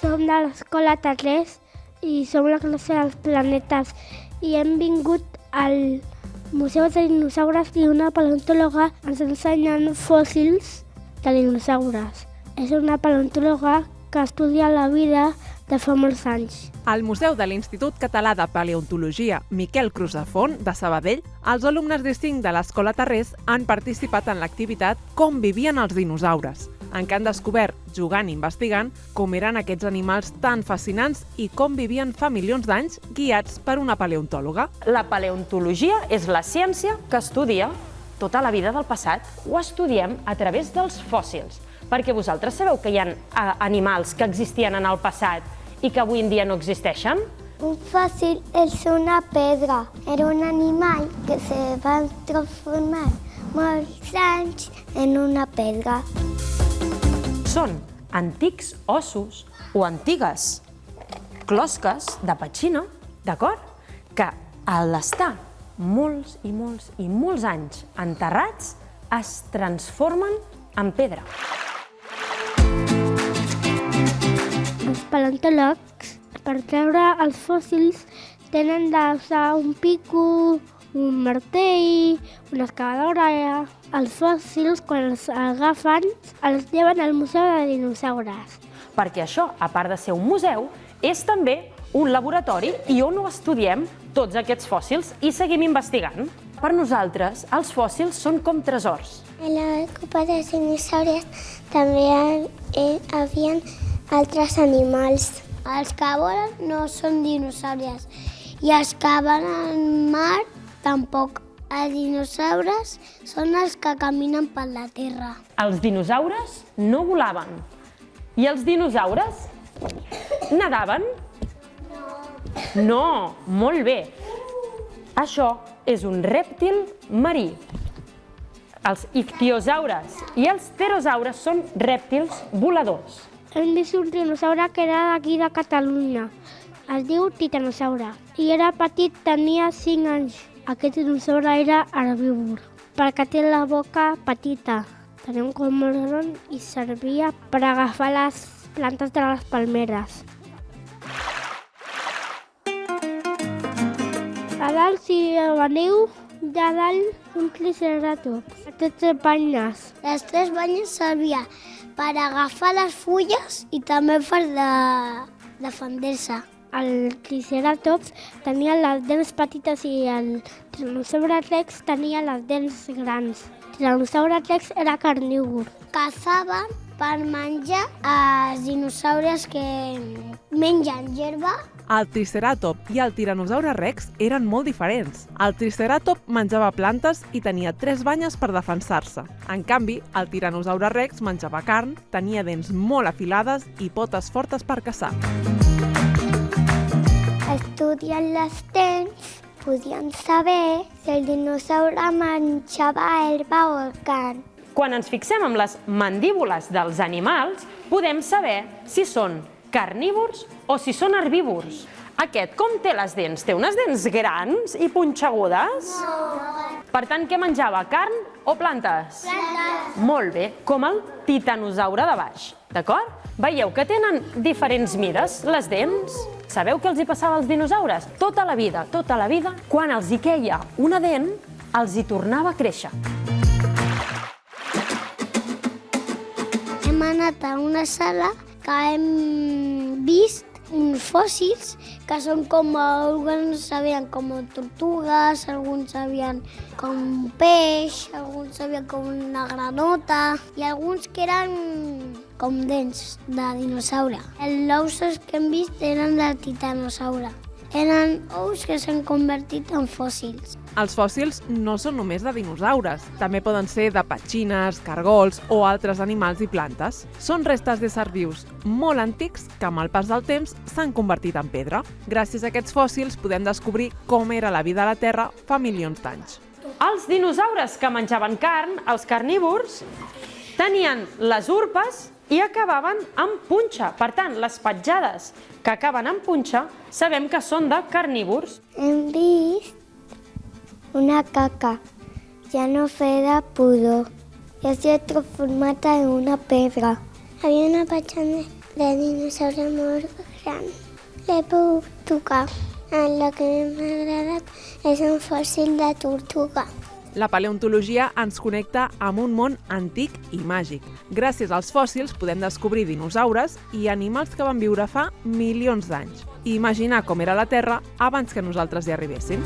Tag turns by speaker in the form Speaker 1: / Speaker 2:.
Speaker 1: Som de l'escola Terrés i som la classe dels planetes i hem vingut al Museu de Dinosaures i una paleontòloga ens ensenyen fòssils de dinosaures. És una paleontòloga que estudia la vida de fa molts anys.
Speaker 2: Al Museu de l'Institut Català de Paleontologia Miquel Crusafont de Sabadell, els alumnes distints de l'Escola Terrés han participat en l'activitat Com vivien els dinosaures, en què han descobert, jugant i investigant, com eren aquests animals tan fascinants i com vivien fa milions d'anys guiats per una paleontòloga.
Speaker 3: La paleontologia és la ciència que estudia tota la vida del passat. Ho estudiem a través dels fòssils, perquè vosaltres sabeu que hi ha animals que existien en el passat i que avui en dia no existeixen?
Speaker 4: Un fòssil és una pedra. Era un animal que se va transformar molts anys en una pedra.
Speaker 3: Són antics ossos o antigues closques de petxina, d'acord? Que al estar molts i molts anys enterrats es transformen en pedra.
Speaker 1: Els paleontòlegs, per treure els fòssils, tenen d'usar un pico, un martell, una excavadora. Els fòssils, quan els agafen, els lleven al Museu de Dinosaures.
Speaker 3: Perquè això, a part de ser un museu, és també un laboratori i on ho estudiem tots aquests fòssils i seguim investigant. Per nosaltres, els fòssils són com tresors.
Speaker 4: En l'època dels dinosaures també hi havia altres animals. Els que volen no són dinosaures i els que van al mar tampoc. Els dinosaures són els que caminen per la terra.
Speaker 3: Els dinosaures no volaven. I els dinosaures nadaven? No, molt bé. Això és un rèptil marí. Els ictiosaures i els pterosaures són rèptils voladors.
Speaker 1: Hem vist un dinosaure que era d'aquí de Catalunya. Es diu titanosaure. I era petit, tenia 5 anys. Aquest dinosaure era herbívor, perquè té la boca petita. Tenia un coll molt gran i servia per agafar les plantes de les palmeres. A dalt, si veniu, hi ha dalt un triceratops. Té 3 banyes.
Speaker 4: Les 3 banyes servien per agafar les fulles i també per defendre-se.
Speaker 1: El triceratops tenia les dents petites i el tiranosaure rex tenia les dents grans. El tiranosaure rex era carnívor.
Speaker 4: Caçaven per menjar els dinosaures que mengen herba.
Speaker 2: El triceratop i el tiranosaure rex eren molt diferents. El triceratop menjava plantes i tenia 3 banyes per defensar-se. En canvi, el tiranosaure rex menjava carn, tenia dents molt afilades i potes fortes per caçar.
Speaker 4: Estudiant les dents, podien saber si el dinosaure menjava herba o carn.
Speaker 3: Quan ens fixem en les mandíbules dels animals, podem saber si són carnívors o si són herbívors. Aquest com té les dents? Té unes dents grans i punxegudes? No. Per tant, què menjava? Carn o plantes?
Speaker 4: Plantes.
Speaker 3: Molt bé, com el titanosaure de baix, d'acord? Veieu que tenen diferents mides, les dents? Sabeu què els hi passava als dinosaures? Tota la vida, quan els hi queia una dent, els hi tornava a créixer.
Speaker 4: Hem anat a una sala que hem vist uns fòssils que són com, alguns sabien com tortugues, alguns sabien com un peix, alguns sabien com una granota i alguns que eren com dents de dinosaure. Els ous que hem vist eren de titanosaure. Eren ous que s'han convertit en fòssils.
Speaker 2: Els fòssils no són només de dinosaures, també poden ser de petxines, cargols o altres animals i plantes. Són restes d'éssers vius molt antics que amb el pas del temps s'han convertit en pedra. Gràcies a aquests fòssils podem descobrir com era la vida a la Terra fa milions d'anys.
Speaker 3: Els dinosaures que menjaven carn, els carnívors, tenien les urpes i acabaven amb punxa. Per tant, les petjades que acaben amb punxa sabem que són de carnívors.
Speaker 4: Hem vist una caca, ja no feia pudor, ja s'ha transformat en una pedra. Havia una petjada de dinosaure molt gran. L'he pogut tocar. El que m'ha agradat és un fòssil de tortuga.
Speaker 2: La paleontologia ens connecta amb un món antic i màgic. Gràcies als fòssils podem descobrir dinosaures i animals que van viure fa milions d'anys i imaginar com era la Terra abans que nosaltres hi arribéssim.